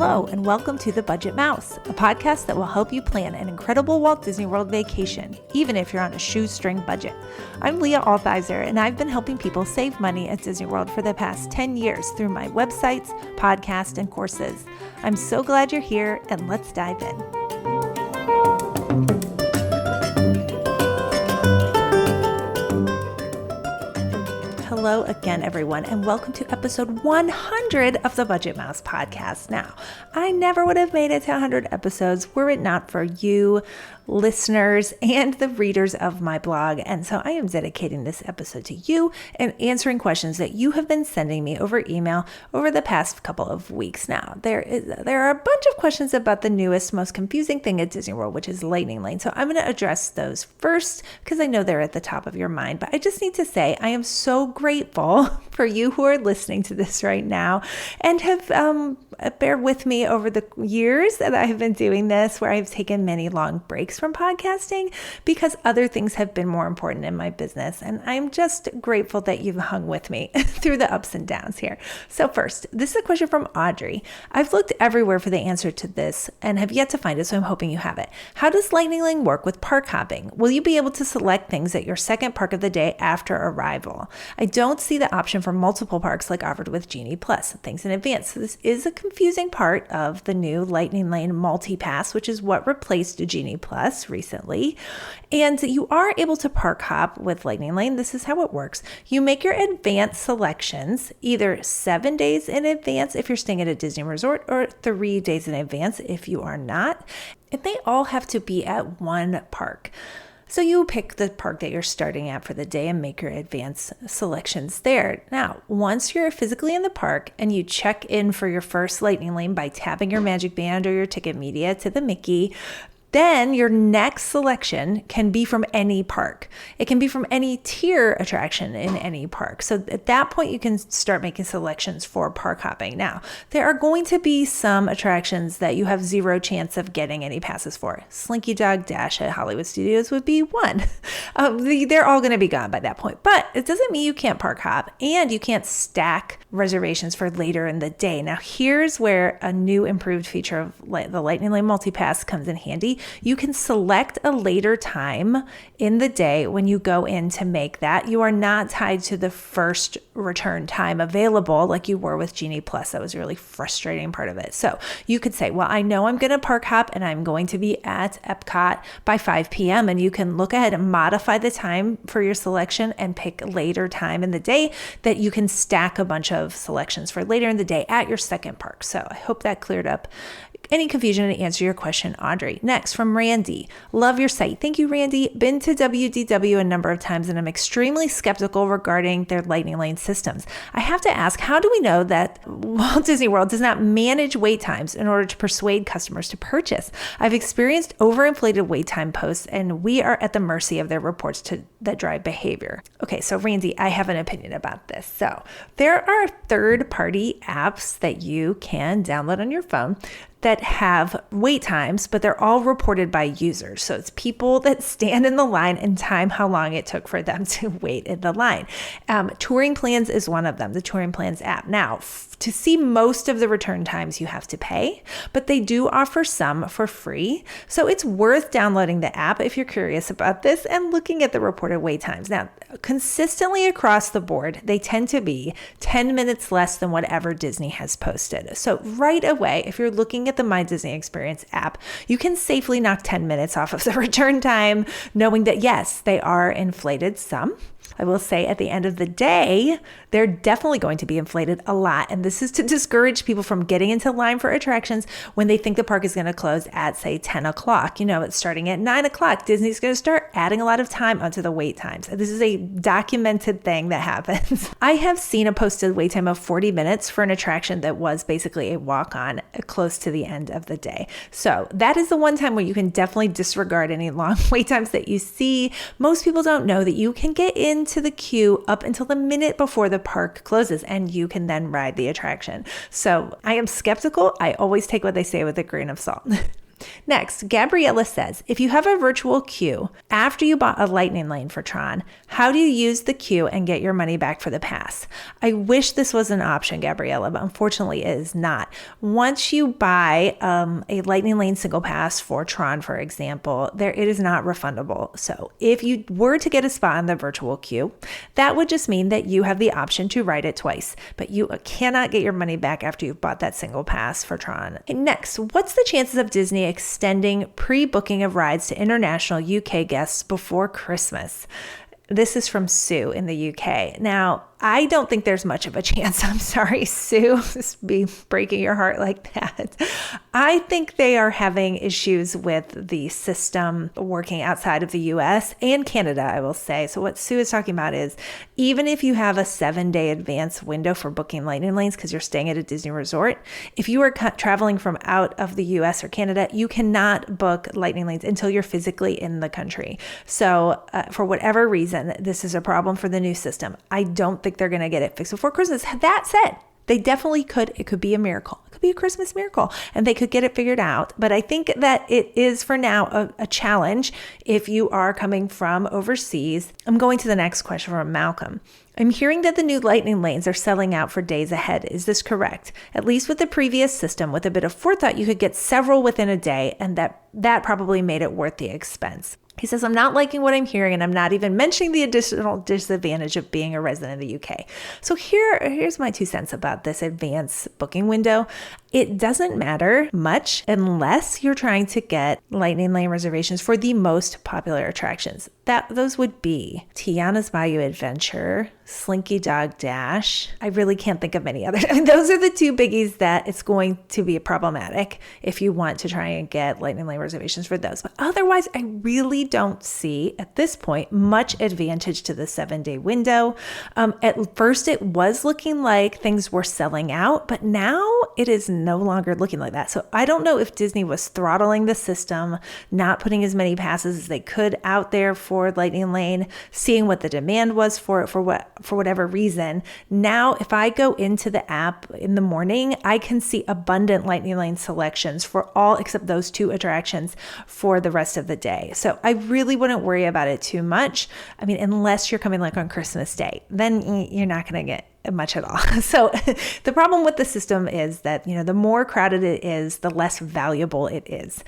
Hello, and welcome to The Budget Mouse, a podcast that will help you plan an incredible Walt Disney World vacation, even if you're on a shoestring budget. I'm Leah Althizer, and I've been helping people save money at Disney World for the past 10 years through my websites, podcasts, and courses. I'm so glad you're here, and let's dive in. Hello again, everyone, and welcome to episode 100 of the Budget Mouse podcast. Now, I never would have made it to 100 episodes were it not for you, listeners, and the readers of my blog. And so I am dedicating this episode to you and answering questions that you have been sending me over email over the past couple of weeks now. There are a bunch of questions about the newest, most confusing thing at Disney World, which is Lightning Lane. So I'm going to address those first because I know they're at the top of your mind. But I just need to say I am so grateful for you who are listening to this right now and have bear with me over the years that I have been doing this, where I've taken many long breaks from podcasting because other things have been more important in my business. And I'm just grateful that you've hung with me through the ups and downs here. So first, this is a question from Audrey. I've looked everywhere for the answer to this and have yet to find it, so I'm hoping you have it. How does Lightning Lane work with park hopping? Will you be able to select things at your second park of the day after arrival? I don't see the option for multiple parks like offered with Genie Plus, things in advance. So this is a confusing part of the new Lightning Lane Multi-Pass, which is what replaced Genie Plus recently. And you are able to park hop with Lightning Lane. This is how it works. You make your advanced selections either 7 days in advance if you're staying at a Disney resort or 3 days in advance if you are not. And they all have to be at one park. So you pick the park that you're starting at for the day and make your advanced selections there. Now, once you're physically in the park and you check in for your first Lightning Lane by tapping your Magic Band or your ticket media to the Mickey, then your next selection can be from any park. It can be from any tier attraction in any park. So at that point, you can start making selections for park hopping. Now, there are going to be some attractions that you have zero chance of getting any passes for. Slinky Dog Dash at Hollywood Studios would be one. They're all going to be gone by that point. But it doesn't mean you can't park hop and you can't stack reservations for later in the day. Now, here's where a new improved feature of the Lightning Lane Multi-Pass comes in handy. You can select a later time in the day when you go in to make that. You are not tied to the first return time available like you were with Genie Plus. That was a really frustrating part of it. So you could say, well, I know I'm going to park hop and I'm going to be at Epcot by 5 p.m. And you can look ahead and modify the time for your selection and pick a later time in the day that you can stack a bunch of selections for later in the day at your second park. So I hope that cleared up any confusion and answer your question, Audrey. Next, from Randy. Love your site. Thank you, Randy. Been to WDW a number of times and I'm extremely skeptical regarding their Lightning Lane systems. I have to ask, how do we know that Walt Disney World does not manage wait times in order to persuade customers to purchase? I've experienced overinflated wait time posts and we are at the mercy of their reports that drive behavior. Okay, so Randy, I have an opinion about this. So there are third-party apps that you can download on your phone that have wait times, but they're all reported by users. So it's people that stand in the line and time how long it took for them to wait in the line. Touring Plans is one of them, the Touring Plans app. Now, to see most of the return times, you have to pay, but they do offer some for free. So it's worth downloading the app if you're curious about this and looking at the reported wait times. Now, consistently across the board, they tend to be 10 minutes less than whatever Disney has posted. So right away, if you're looking at the My Disney Experience app, you can safely knock 10 minutes off of the return time, knowing that yes, they are inflated some. I will say at the end of the day, they're definitely going to be inflated a lot. And this is to discourage people from getting into line for attractions when they think the park is going to close at, say, 10 o'clock. You know, it's starting at 9 o'clock. Disney's going to start adding a lot of time onto the wait times. This is a documented thing that happens. I have seen a posted wait time of 40 minutes for an attraction that was basically a walk-on close to the end of the day. So that is the one time where you can definitely disregard any long wait times that you see. Most people don't know that you can get into the queue up until the minute before the park closes and you can then ride the attraction. So I am skeptical. I always take what they say with a grain of salt. Next, Gabriella says, if you have a virtual queue after you bought a Lightning Lane for Tron, how do you use the queue and get your money back for the pass? I wish this was an option, Gabriella, but unfortunately it is not. Once you buy a Lightning Lane single pass for Tron, for example, it is not refundable. So if you were to get a spot in the virtual queue, that would just mean that you have the option to ride it twice, but you cannot get your money back after you've bought that single pass for Tron. Okay, next, what's the chances of Disney extending pre-booking of rides to international UK guests before Christmas? This is from Sue in the UK. Now, I don't think there's much of a chance. I'm sorry, Sue, just be breaking your heart like that. I think they are having issues with the system working outside of the US and Canada, I will say. So what Sue is talking about is even if you have a 7-day advance window for booking Lightning Lanes because you're staying at a Disney resort, if you are traveling from out of the US or Canada, you cannot book Lightning Lanes until you're physically in the country. So for whatever reason, this is a problem for the new system. I don't think they're going to get it fixed before Christmas. That said, they definitely could. It could be a miracle. It could be a Christmas miracle and they could get it figured out. But I think that it is for now a challenge if you are coming from overseas. I'm going to the next question from Malcolm. I'm hearing that the new Lightning Lanes are selling out for days ahead. Is this correct? At least with the previous system, with a bit of forethought, you could get several within a day, and that probably made it worth the expense. He says, I'm not liking what I'm hearing, and I'm not even mentioning the additional disadvantage of being a resident of the UK. So here's my 2 cents about this advance booking window. It doesn't matter much unless you're trying to get Lightning Lane reservations for the most popular attractions. Those would be Tiana's Bayou Adventure, Slinky Dog Dash. I really can't think of many others. I mean, those are the 2 biggies that it's going to be problematic if you want to try and get Lightning Lane reservations for those. But otherwise, I really don't see at this point much advantage to the 7-day window. At first, it was looking like things were selling out, but now it is no longer looking like that. So I don't know if Disney was throttling the system, not putting as many passes as they could out there for Lightning Lane, seeing what the demand was for it, for whatever reason. Now, if I go into the app in the morning, I can see abundant Lightning Lane selections for all except those 2 attractions for the rest of the day. So I really wouldn't worry about it too much. I mean, unless you're coming like on Christmas Day, then you're not going to get much at all. So the problem with the system is that, the more crowded it is, the less valuable it is.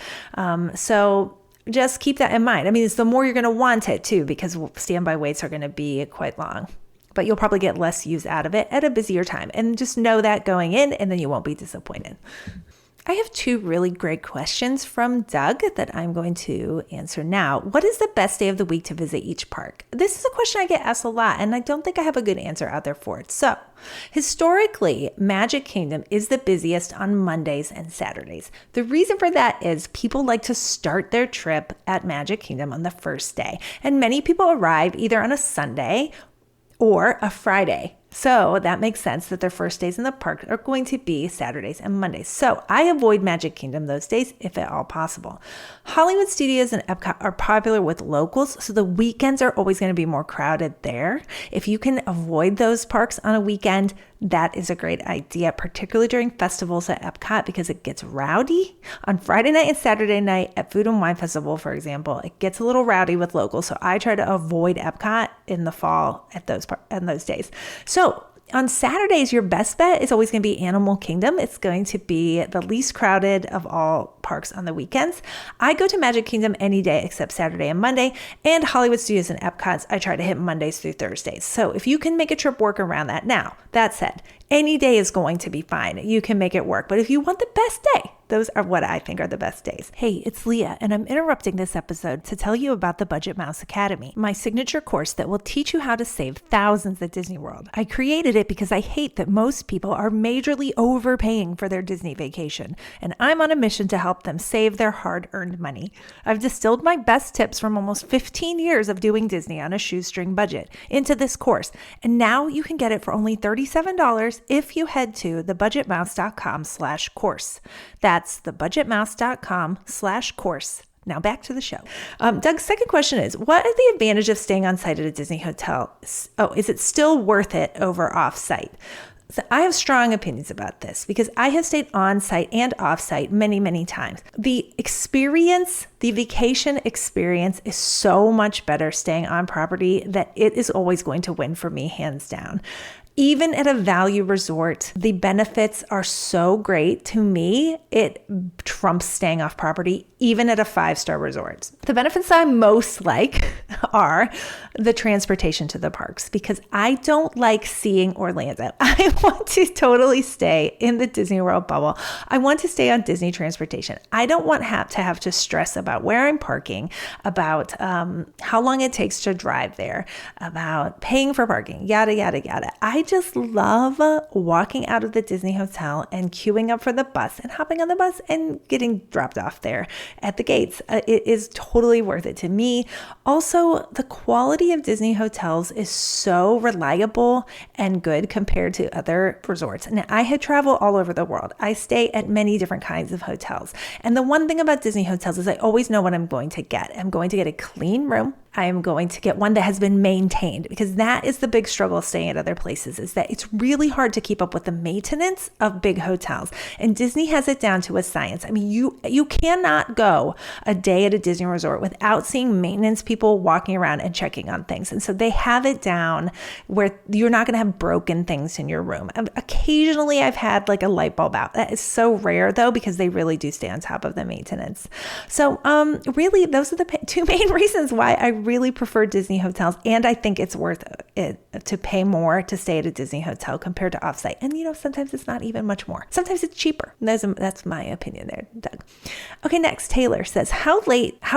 So just keep that in mind. I mean, it's the more you're going to want it too, because standby waits are going to be quite long, but you'll probably get less use out of it at a busier time. And just know that going in, and then you won't be disappointed. I have 2 really great questions from Doug that I'm going to answer now. What is the best day of the week to visit each park? This is a question I get asked a lot, and I don't think I have a good answer out there for it. So, historically, Magic Kingdom is the busiest on Mondays and Saturdays. The reason for that is people like to start their trip at Magic Kingdom on the first day, and many people arrive either on a Sunday or a Friday. So that makes sense that their first days in the park are going to be Saturdays and Mondays. So I avoid Magic Kingdom those days if at all possible. Hollywood Studios and Epcot are popular with locals, so the weekends are always going to be more crowded there. If you can avoid those parks on a weekend, that is a great idea, particularly during festivals at Epcot, because it gets rowdy. On Friday night and Saturday night at Food and Wine Festival, for example, it gets a little rowdy with locals. So I try to avoid Epcot in the fall at those days. So on Saturdays, your best bet is always going to be Animal Kingdom. It's going to be the least crowded of all parks on the weekends. I go to Magic Kingdom any day except Saturday and Monday, and Hollywood Studios and Epcot, I try to hit Mondays through Thursdays. So if you can make a trip work around that. Now, that said, any day is going to be fine. You can make it work. But if you want the best day, those are what I think are the best days. Hey, it's Leah, and I'm interrupting this episode to tell you about the Budget Mouse Academy, my signature course that will teach you how to save thousands at Disney World. I created it because I hate that most people are majorly overpaying for their Disney vacation, and I'm on a mission to help them save their hard-earned money. I've distilled my best tips from almost 15 years of doing Disney on a shoestring budget into this course, and now you can get it for only $37 if you head to thebudgetmouse.com/course. That's thebudgetmouse.com/course. Now back to the show. Doug's second question is, what is the advantage of staying on site at a Disney hotel? Oh, is it still worth it over off-site? So I have strong opinions about this because I have stayed on site and off site many, many times. The experience, the vacation experience is so much better staying on property that it is always going to win for me, hands down. Even at a value resort, the benefits are so great. To me, it trumps staying off property, even at a 5-star resort. The benefits I most like are the transportation to the parks, because I don't like seeing Orlando. I want to totally stay in the Disney World bubble. I want to stay on Disney transportation. I don't want to have to stress about where I'm parking, about how long it takes to drive there, about paying for parking, yada, yada, yada. I just love walking out of the Disney hotel and queuing up for the bus and hopping on the bus and getting dropped off there at the gates. It is totally worth it to me. Also, the quality of Disney hotels is so reliable and good compared to other resorts. Now, I had traveled all over the world. I stay at many different kinds of hotels. And the one thing about Disney hotels is I always know what I'm going to get. I'm going to get a clean room. I am going to get one that has been maintained, because that is the big struggle staying at other places, is that it's really hard to keep up with the maintenance of big hotels. And Disney has it down to a science. I mean, you cannot go a day at a Disney resort without seeing maintenance people walking around and checking on things. And so they have it down where you're not going to have broken things in your room. Occasionally I've had like a light bulb out. That is so rare though, because they really do stay on top of the maintenance. So really those are the two main reasons why I really prefer Disney hotels, and I think it's worth it to pay more to stay at a Disney hotel compared to offsite. And sometimes it's not even much more. Sometimes it's cheaper. That's my opinion there, Doug. Okay, next, Taylor says, how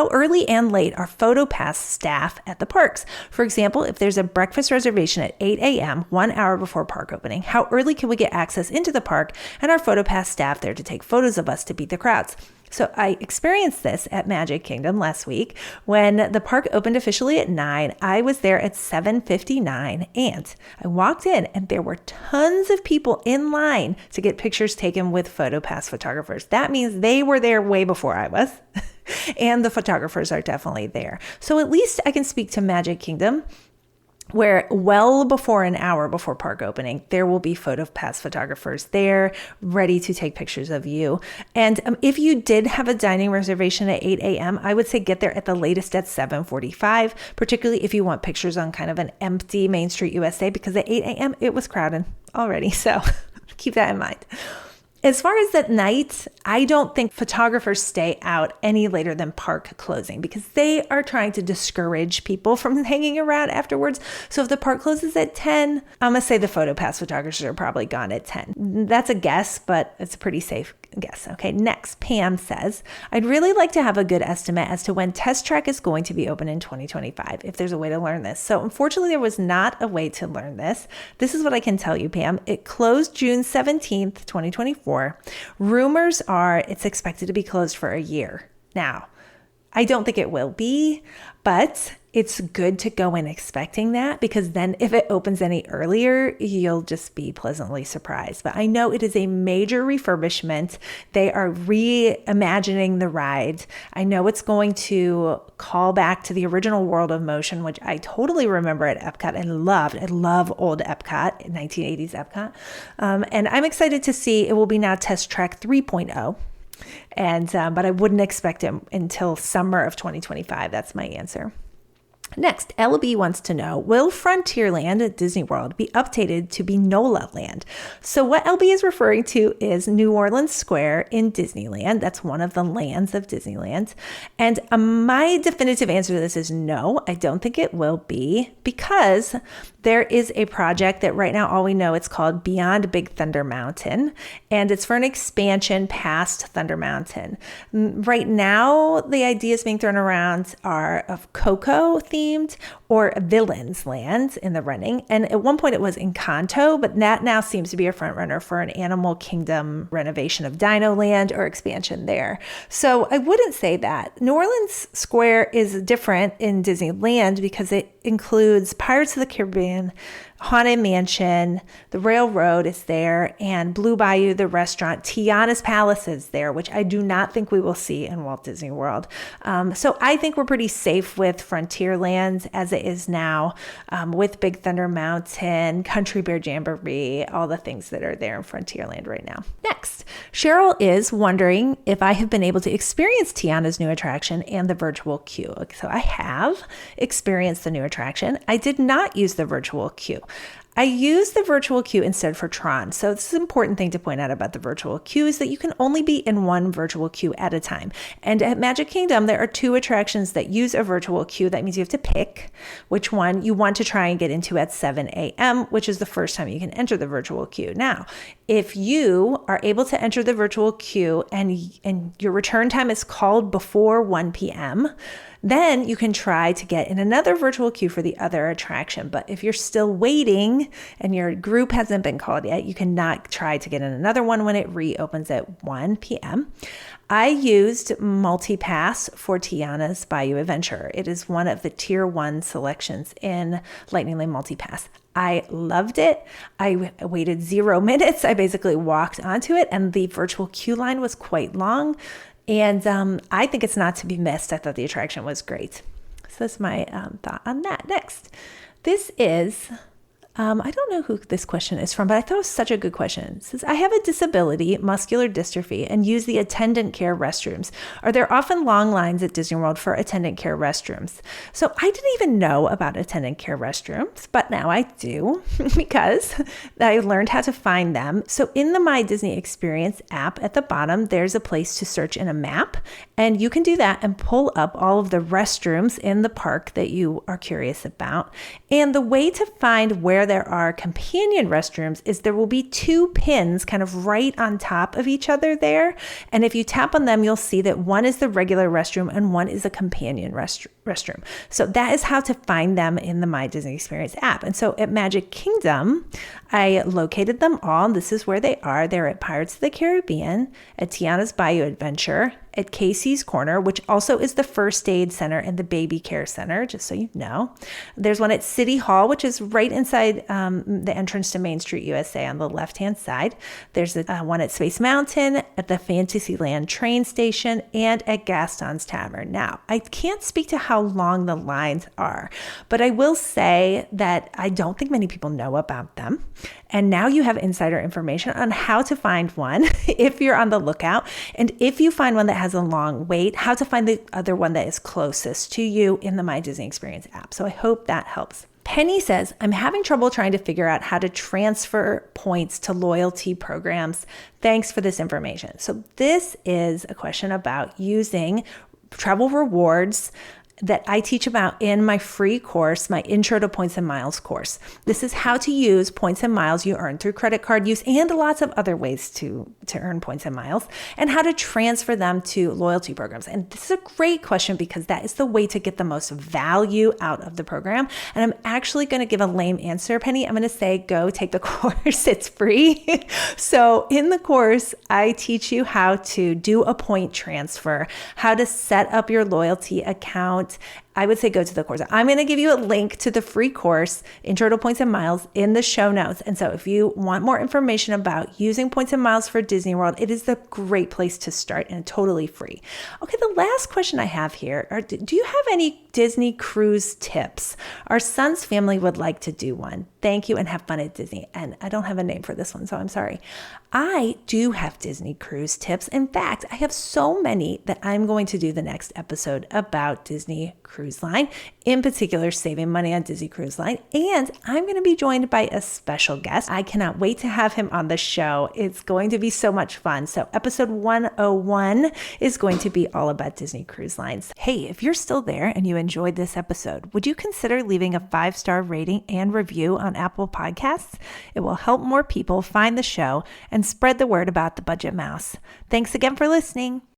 early and late are PhotoPass staff at the parks? For example, if there's a breakfast reservation at 8 a.m., 1 hour before park opening, how early can we get access into the park and our PhotoPass staff there to take photos of us to beat the crowds? So I experienced this at Magic Kingdom last week when the park opened officially at 9. I was there at 7:59 and I walked in and there were tons of people in line to get pictures taken with PhotoPass photographers. That means they were there way before I was. And the photographers are definitely there. So at least I can speak to Magic Kingdom, where well before an hour before park opening, there will be PhotoPass photographers there ready to take pictures of you. And if you did have a dining reservation at 8 a.m., I would say get there at the latest at 7:45, particularly if you want pictures on kind of an empty Main Street USA, because at 8 a.m. it was crowded already. So keep that in mind. As far as at night, I don't think photographers stay out any later than park closing, because they are trying to discourage people from hanging around afterwards. So if the park closes at 10, I'm going to say the PhotoPass photographers are probably gone at 10. That's a guess, but it's a pretty safe guess. Okay, next, Pam says, I'd really like to have a good estimate as to when Test Track is going to be open in 2025, if there's a way to learn this. So unfortunately, there was not a way to learn this. This is what I can tell you, Pam. It closed June 17th, 2024. Rumors are it's expected to be closed for a year. Now, I don't think it will be, but it's good to go in expecting that, because then if it opens any earlier, you'll just be pleasantly surprised. But I know it is a major refurbishment. They are reimagining the ride. I know it's going to call back to the original World of Motion, which I totally remember at Epcot and loved. I love old Epcot, 1980s Epcot. And I'm excited to see it will be now Test Track 3.0. But I wouldn't expect it until summer of 2025. That's my answer. Next, LB wants to know, will Frontierland at Disney World be updated to be NOLA Land? So what LB is referring to is New Orleans Square in Disneyland. That's one of the lands of Disneyland. And my definitive answer to this is no, I don't think it will be, because there is a project that right now all we know it's called Beyond Big Thunder Mountain, and it's for an expansion past Thunder Mountain. Right now, the ideas being thrown around are of Coco themed or Villains Land in the running. And at one point it was Encanto, but that now seems to be a front runner for an Animal Kingdom renovation of Dino Land or expansion there. So I wouldn't say that. New Orleans Square is different in Disneyland because it includes Pirates of the Caribbean, Haunted Mansion, the railroad is there, and Blue Bayou, the restaurant. Tiana's Palace is there, which I do not think we will see in Walt Disney World. So I think we're pretty safe with Frontierland as it it is now with Big Thunder Mountain, Country Bear Jamboree, all the things that are there in Frontierland right now. Next, Cheryl is wondering if I have been able to experience Tiana's new attraction and the virtual queue. So I have experienced the new attraction. I did not use the virtual queue. I used the virtual queue instead for Tron. So this is an important thing to point out about the virtual queue is that you can only be in one virtual queue at a time. And at Magic Kingdom, there are 2 attractions that use a virtual queue. That means you have to pick which one you want to try and get into at 7 a.m., which is the first time you can enter the virtual queue. Now, if you are able to enter the virtual queue and your return time is called before 1 p.m., then you can try to get in another virtual queue for the other attraction. But if you're still waiting and your group hasn't been called yet, you cannot try to get in another one when it reopens at 1 p.m. I used MultiPass for Tiana's Bayou Adventure. It is one of the tier 1 selections in Lightning Lane MultiPass. I loved it. I waited 0 minutes. I basically walked onto it and the virtual queue line was quite long. And I think it's not to be missed. I thought the attraction was great. So that's my thought on that. Next, this is, I don't know who this question is from, but I thought it was such a good question. It says, I have a disability, muscular dystrophy, and use the attendant care restrooms. Are there often long lines at Disney World for attendant care restrooms? So I didn't even know about attendant care restrooms, but now I do because I learned how to find them. So in the My Disney Experience app at the bottom, there's a place to search in a map, and you can do that and pull up all of the restrooms in the park that you are curious about. And the way to find where there are companion restrooms is there will be 2 pins kind of right on top of each other there. And if you tap on them, you'll see that one is the regular restroom and one is a companion restroom. So that is how to find them in the My Disney Experience app. And so at Magic Kingdom, I located them all. This is where they are. They're at Pirates of the Caribbean, at Tiana's Bayou Adventure, at Casey's Corner, which also is the first aid center and the baby care center, just so you know. There's one at City Hall, which is right inside the entrance to Main Street USA on the left-hand side. There's one at Space Mountain, at the Fantasyland train station, and at Gaston's Tavern. Now, I can't speak to how long the lines are, but I will say that I don't think many people know about them. And now you have insider information on how to find one if you're on the lookout. And if you find one that has a long wait, how to find the other one that is closest to you in the My Disney Experience app. So I hope that helps. Penny says, I'm having trouble trying to figure out how to transfer points to loyalty programs. Thanks for this information. So this is a question about using travel rewards that I teach about in my free course, my Intro to Points and Miles course. This is how to use points and miles you earn through credit card use and lots of other ways to earn points and miles, and how to transfer them to loyalty programs. And this is a great question because that is the way to get the most value out of the program. And I'm actually going to give a lame answer, Penny. I'm going to say, go take the course. It's free. So in the course, I teach you how to do a point transfer, how to set up your loyalty account. I would say go to the course. I'm going to give you a link to the free course, Intro to Points and Miles, in the show notes. And so if you want more information about using points and miles for Disney World, it is a great place to start and totally free. Okay, the last question I have here are, do you have any Disney cruise tips? Our son's family would like to do one. Thank you and have fun at Disney. And I don't have a name for this one, so I'm sorry. I do have Disney cruise tips. In fact, I have so many that I'm going to do the next episode about Disney Cruise Line, in particular, saving money on Disney Cruise Line. And I'm going to be joined by a special guest. I cannot wait to have him on the show. It's going to be so much fun. So episode 101 is going to be all about Disney Cruise Lines. Hey, if you're still there and you enjoyed this episode, would you consider leaving a 5-star rating and review on Apple Podcasts? It will help more people find the show and spread the word about the Budget Mouse. Thanks again for listening.